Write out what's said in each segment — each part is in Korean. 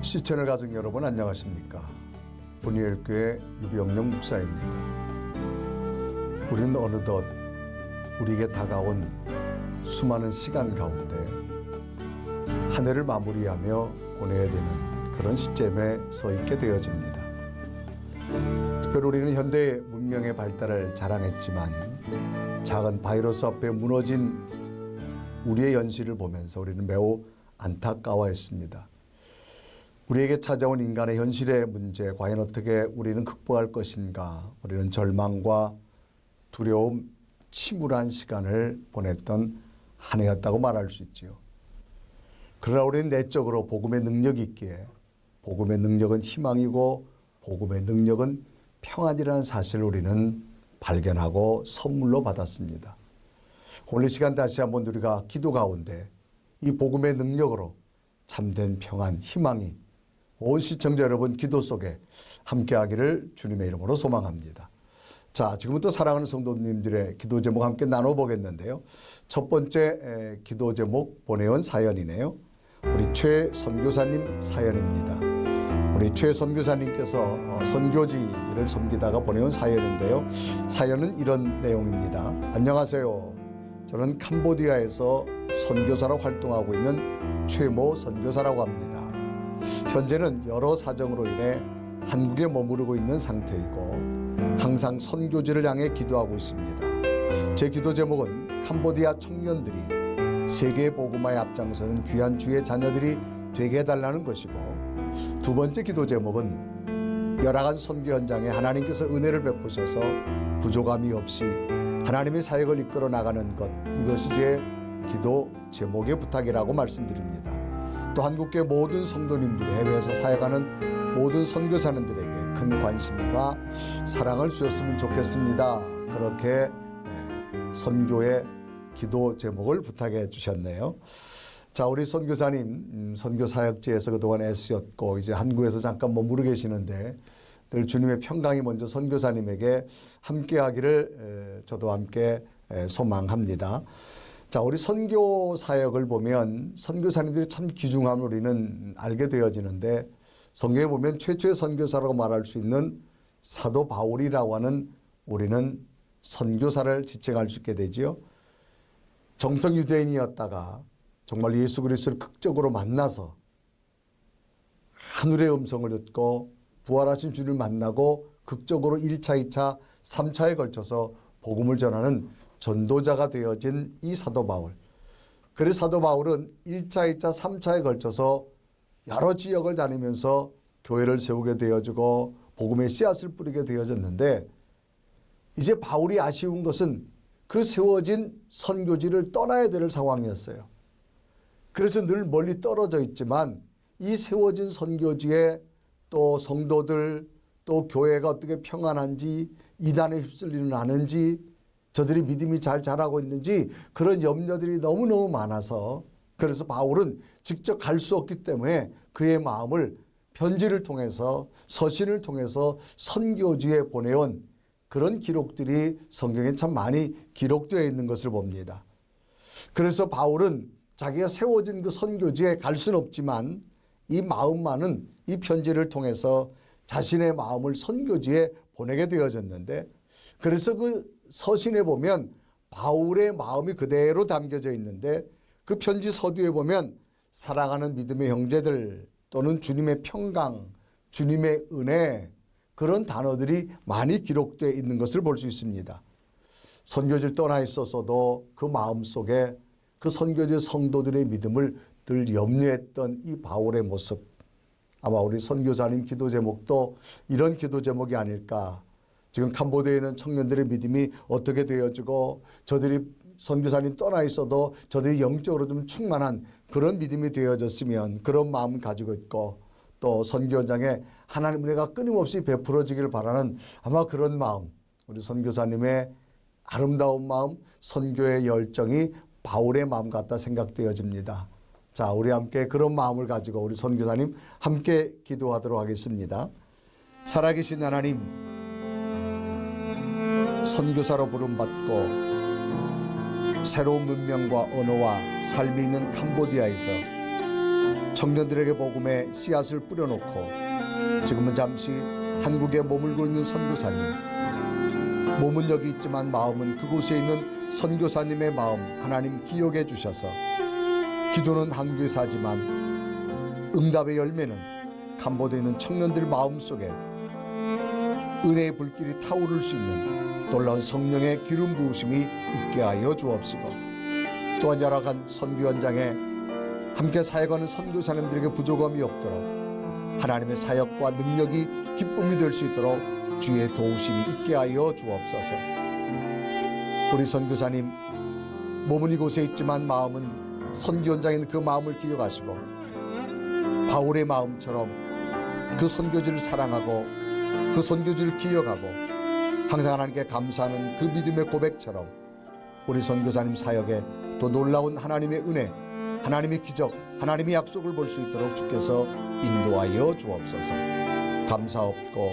시청자 가족 여러분 안녕하십니까? 분이엘교회 유병영 목사입니다. 우리는 어느덧 우리에게 다가온 수많은 시간 가운데 한 해를 마무리하며 보내야 되는 그런 시점에 서 있게 되어집니다. 특별히 우리는 현대 문명의 발달을 자랑했지만 작은 바이러스 앞에 무너진 우리의 현실을 보면서 우리는 매우 안타까워했습니다. 우리에게 찾아온 인간의 현실의 문제, 과연 어떻게 우리는 극복할 것인가? 우리는 절망과 두려움, 침울한 시간을 보냈던 한 해였다고 말할 수 있지요. 그러나 우리는 내적으로 복음의 능력이 있기에 복음의 능력은 희망이고 복음의 능력은 평안이라는 사실을 우리는 발견하고 선물로 받았습니다. 오늘 이 시간 다시 한번 우리가 기도 가운데 이 복음의 능력으로 참된 평안, 희망이 온 시청자 여러분 기도 속에 함께하기를 주님의 이름으로 소망합니다. 자, 지금부터 사랑하는 성도님들의 기도 제목 함께 나눠보겠는데요. 첫 번째 기도 제목 보내온 사연이네요. 우리 최 선교사님 사연입니다. 우리 최 선교사님께서 선교지를 섬기다가 보내온 사연인데요. 사연은 이런 내용입니다. 안녕하세요. 저는 캄보디아에서 선교사로 활동하고 있는 최모 선교사라고 합니다. 현재는 여러 사정으로 인해 한국에 머무르고 있는 상태이고 항상 선교지를 향해 기도하고 있습니다. 제 기도 제목은 캄보디아 청년들이 세계 복음화에 앞장서는 귀한 주의 자녀들이 되게 해달라는 것이고, 두 번째 기도 제목은 열악한 선교 현장에 하나님께서 은혜를 베푸셔서 부족함이 없이 하나님의 사역을 이끌어 나가는 것, 이것이 제 기도 제목의 부탁이라고 말씀드립니다. 또 한국계 모든 성도님들이 해외에서 사역하는 모든 선교사님들에게 큰 관심과 사랑을 주셨으면 좋겠습니다. 그렇게 선교의 기도 제목을 부탁해 주셨네요. 자, 우리 선교사님 선교 사역지에서 그동안 애쓰셨고 이제 한국에서 잠깐 머무르 계시는데 늘 주님의 평강이 먼저 선교사님에게 함께하기를 저도 함께 소망합니다. 자, 우리 선교 사역을 보면 선교사님들이 참 귀중함을 우리는 알게 되어지는데, 성경에 보면 최초의 선교사라고 말할 수 있는 사도 바울이라고 하는 우리는 선교사를 지칭할 수 있게 되지요. 정통 유대인이었다가 정말 예수 그리스도를 극적으로 만나서 하늘의 음성을 듣고 부활하신 주를 만나고 극적으로 1차, 2차, 3차에 걸쳐서 복음을 전하는 전도자가 되어진 이 사도 바울. 그래서 사도 바울은 1차, 2차, 3차에 걸쳐서 여러 지역을 다니면서 교회를 세우게 되어지고 복음의 씨앗을 뿌리게 되어졌는데, 이제 바울이 아쉬운 것은 그 세워진 선교지를 떠나야 될 상황이었어요. 그래서 늘 멀리 떨어져 있지만 이 세워진 선교지에 또 성도들, 또 교회가 어떻게 평안한지, 이단에 휩쓸리는 않은지, 저들이 믿음이 잘 자라고 있는지 그런 염려들이 너무너무 많아서, 그래서 바울은 직접 갈 수 없기 때문에 그의 마음을 편지를 통해서 서신을 통해서 선교지에 보내온 그런 기록들이 성경에 참 많이 기록되어 있는 것을 봅니다. 그래서 바울은 자기가 세워진 그 선교지에 갈 수는 없지만 이 마음만은 이 편지를 통해서 자신의 마음을 선교지에 보내게 되어졌는데, 그래서 그 서신에 보면 바울의 마음이 그대로 담겨져 있는데, 그 편지 서두에 보면 사랑하는 믿음의 형제들 또는 주님의 평강, 주님의 은혜, 그런 단어들이 많이 기록되어 있는 것을 볼 수 있습니다. 선교지를 떠나 있었어도 그 마음속에 그 선교지 성도들의 믿음을 늘 염려했던 이 바울의 모습, 아마 우리 선교사님 기도 제목도 이런 기도 제목이 아닐까. 지금 캄보디아에 있는 청년들의 믿음이 어떻게 되어지고 저들이 선교사님 떠나 있어도 저들이 영적으로 좀 충만한 그런 믿음이 되어졌으면, 그런 마음 가지고 있고, 또 선교 현장에 하나님 은혜가 끊임없이 베풀어지길 바라는 아마 그런 마음, 우리 선교사님의 아름다운 마음, 선교의 열정이 바울의 마음 같다 생각되어집니다. 자, 우리 함께 그런 마음을 가지고 우리 선교사님 함께 기도하도록 하겠습니다. 살아계신 하나님, 선교사로 부름받고 새로운 문명과 언어와 삶이 있는 캄보디아에서 청년들에게 복음의 씨앗을 뿌려놓고 지금은 잠시 한국에 머물고 있는 선교사님, 몸은 여기 있지만 마음은 그곳에 있는 선교사님의 마음 하나님 기억해 주셔서 기도는 한교사지만 응답의 열매는 간보되어 있는 청년들 마음속에 은혜의 불길이 타오를 수 있는 놀라운 성령의 기름 부으심이 있게 하여 주옵시고, 또한 열악한 선교 현장에 함께 사역하는 선교사님들에게 부족함이 없도록 하나님의 사역과 능력이 기쁨이 될 수 있도록 주의 도우심이 있게 하여 주옵소서. 우리 선교사님 몸은 이곳에 있지만 마음은 선교 현장에 있는 그 마음을 기억하시고 바울의 마음처럼 그 선교지를 사랑하고 그 선교지를 기억하고 항상 하나님께 감사하는 그 믿음의 고백처럼 우리 선교사님 사역에 또 놀라운 하나님의 은혜, 하나님의 기적, 하나님의 약속을 볼 수 있도록 주께서 인도하여 주옵소서. 감사옵고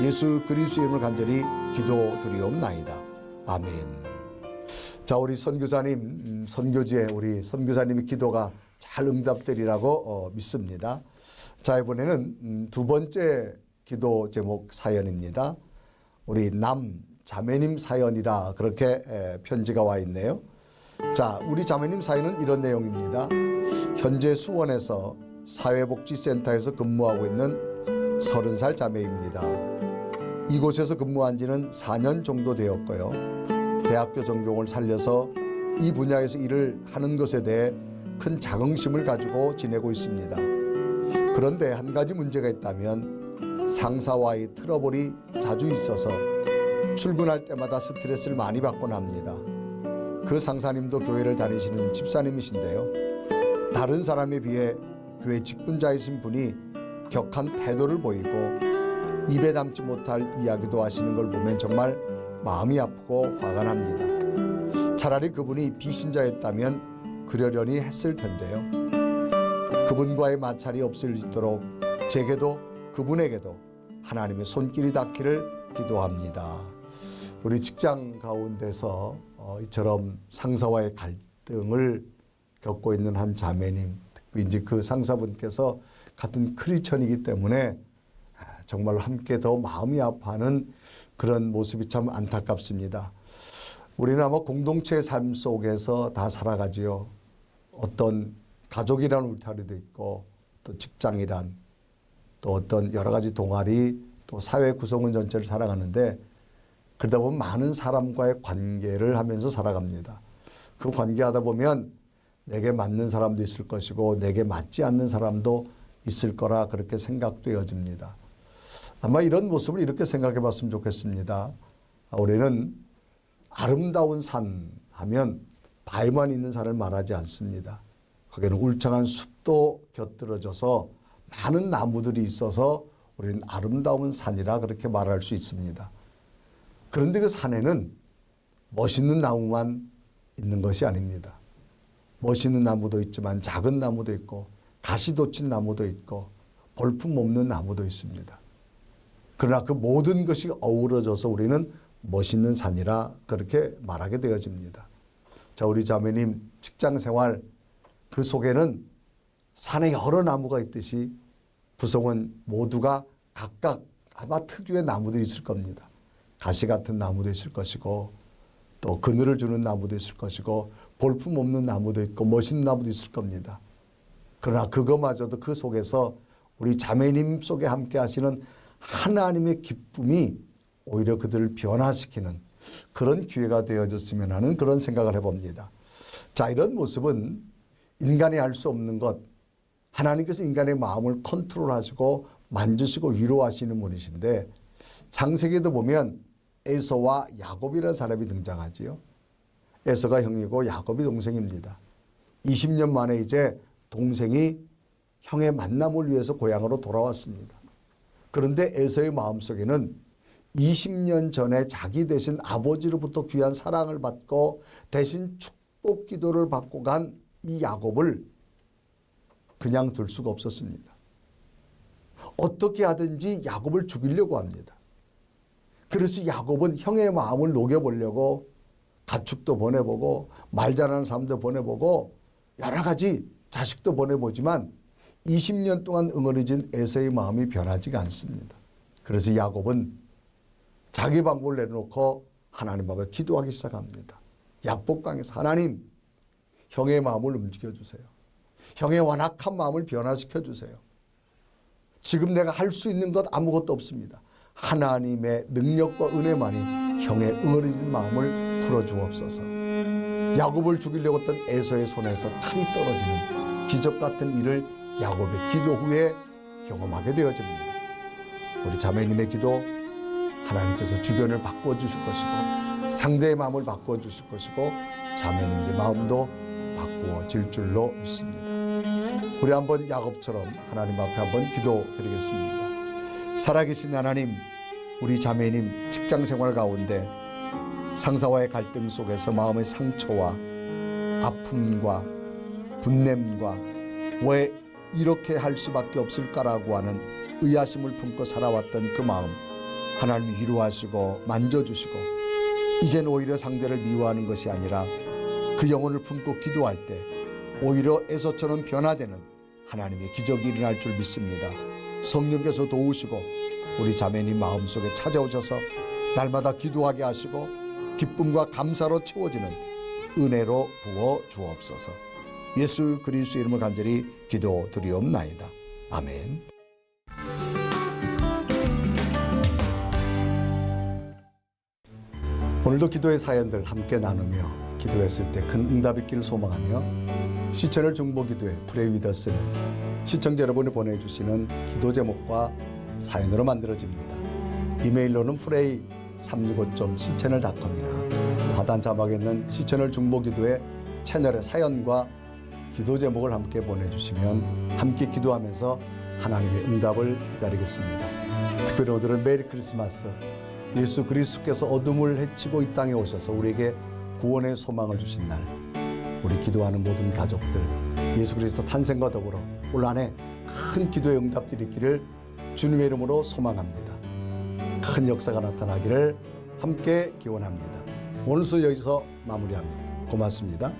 예수 그리스도의 이름을 간절히 기도드리옵나이다. 아멘. 자, 우리 선교사님 선교지에 우리 선교사님의 기도가 잘 응답되리라고 믿습니다. 자, 이번에는 두 번째 기도 제목 사연입니다. 우리 남 자매님 사연이라 그렇게 편지가 와 있네요. 자, 우리 자매님 사연은 이런 내용입니다. 현재 수원에서 사회복지센터에서 근무하고 있는 30살 자매입니다. 이곳에서 근무한 지는 4년 정도 되었고요. 대학교 전공을 살려서 이 분야에서 일을 하는 것에 대해 큰 자긍심을 가지고 지내고 있습니다. 그런데 한 가지 문제가 있다면 상사와의 트러블이 자주 있어서 출근할 때마다 스트레스를 많이 받곤 합니다. 그 상사님도 교회를 다니시는 집사님이신데요. 다른 사람에 비해 교회 직분자이신 분이 격한 태도를 보이고 입에 담지 못할 이야기도 하시는 걸 보면 정말 마음이 아프고 화가 납니다. 차라리 그분이 비신자였다면 그러려니 했을 텐데요. 그분과의 마찰이 없을 수 있도록 제게도 그분에게도 하나님의 손길이 닿기를 기도합니다. 우리 직장 가운데서 이처럼 상사와의 갈등을 겪고 있는 한 자매님, 특히 이제 그 상사분께서 같은 크리스천이기 때문에 정말 함께 더 마음이 아파하는 그런 모습이 참 안타깝습니다. 우리는 아마 공동체의 삶 속에서 다 살아가지요. 어떤 가족이라는 울타리도 있고 또 직장이란 또 어떤 여러 가지 동아리 또 사회 구성원 전체를 살아가는데 그러다 보면 많은 사람과의 관계를 하면서 살아갑니다. 그 관계하다 보면 내게 맞는 사람도 있을 것이고 내게 맞지 않는 사람도 있을 거라 그렇게 생각되어집니다. 아마 이런 모습을 이렇게 생각해 봤으면 좋겠습니다. 우리는 아름다운 산 하면 바위만 있는 산을 말하지 않습니다. 거기는 울창한 숲도 곁들여져서 많은 나무들이 있어서 우리는 아름다운 산이라 그렇게 말할 수 있습니다. 그런데 그 산에는 멋있는 나무만 있는 것이 아닙니다. 멋있는 나무도 있지만 작은 나무도 있고 가시 돋친 나무도 있고 볼품 없는 나무도 있습니다. 그러나 그 모든 것이 어우러져서 우리는 멋있는 산이라 그렇게 말하게 되어집니다. 자, 우리 자매님 직장생활 그 속에는 산에 여러 나무가 있듯이 구성원 모두가 각각 아마 특유의 나무들이 있을 겁니다. 가시 같은 나무도 있을 것이고 또 그늘을 주는 나무도 있을 것이고 볼품 없는 나무도 있고 멋있는 나무도 있을 겁니다. 그러나 그거마저도 그 속에서 우리 자매님 속에 함께 하시는 하나님의 기쁨이 오히려 그들을 변화시키는 그런 기회가 되어졌으면 하는 그런 생각을 해봅니다. 자, 이런 모습은 인간이 할 수 없는 것, 하나님께서 인간의 마음을 컨트롤하시고 만지시고 위로하시는 분이신데 창세기에도 보면 에서와 야곱이라는 사람이 등장하지요. 에서가 형이고 야곱이 동생입니다. 20년 만에 이제 동생이 형의 만남을 위해서 고향으로 돌아왔습니다. 그런데 에서의 마음속에는 20년 전에 자기 대신 아버지로부터 귀한 사랑을 받고 대신 축복 기도를 받고 간 이 야곱을 그냥 둘 수가 없었습니다. 어떻게 하든지 야곱을 죽이려고 합니다. 그래서 야곱은 형의 마음을 녹여보려고 가축도 보내보고 말 잘하는 사람도 보내보고 여러 가지 자식도 보내보지만 20년 동안 응어리진 에서의 마음이 변하지가 않습니다. 그래서 야곱은 자기 방법을 내려놓고 하나님 앞에 기도하기 시작합니다. 약복강에서 하나님, 형의 마음을 움직여주세요. 형의 완악한 마음을 변화시켜주세요. 지금 내가 할 수 있는 것 아무것도 없습니다. 하나님의 능력과 은혜만이 형의 응어리진 마음을 풀어주옵소서. 야곱을 죽이려고 했던 에서의 손에서 칼이 떨어지는 기적 같은 일을 야곱의 기도 후에 경험하게 되어집니다. 우리 자매님의 기도 하나님께서 주변을 바꿔주실 것이고 상대의 마음을 바꿔주실 것이고 자매님의 마음도 바꾸어질 줄로 믿습니다. 우리 한번 야곱처럼 하나님 앞에 한번 기도드리겠습니다. 살아계신 하나님, 우리 자매님 직장생활 가운데 상사와의 갈등 속에서 마음의 상처와 아픔과 분냄과 왜 이렇게 할 수밖에 없을까라고 하는 의아심을 품고 살아왔던 그 마음 하나님이 위로하시고 만져주시고 이젠 오히려 상대를 미워하는 것이 아니라 그 영혼을 품고 기도할 때 오히려 에서처럼 변화되는 하나님의 기적이 일어날 줄 믿습니다. 성령께서 도우시고 우리 자매님 마음속에 찾아오셔서 날마다 기도하게 하시고 기쁨과 감사로 채워지는 은혜로 부어 주옵소서. 예수 그리스도의 이름을 간절히 기도드리옵나이다. 아멘. 오늘도 기도의 사연들 함께 나누며 기도했을 때 큰 응답 있기를 소망하며 시청을 중보기도회 프레이위더스는 시청자 여러분이 보내주시는 기도 제목과 사연으로 만들어집니다. 이메일로는 프레이365.cchannel.com이나 하단 자막에 있는 시청을 중보기도회 채널의 사연과 기도 제목을 함께 보내주시면 함께 기도하면서 하나님의 응답을 기다리겠습니다. 특별히 오늘은 메리 크리스마스, 예수 그리스도께서 어둠을 헤치고 이 땅에 오셔서 우리에게 구원의 소망을 주신 날, 우리 기도하는 모든 가족들 예수 그리스도 탄생과 더불어 올 한 해 큰 기도의 응답들이 있기를 주님의 이름으로 소망합니다. 큰 역사가 나타나기를 함께 기원합니다. 오늘 수 여기서 마무리합니다. 고맙습니다.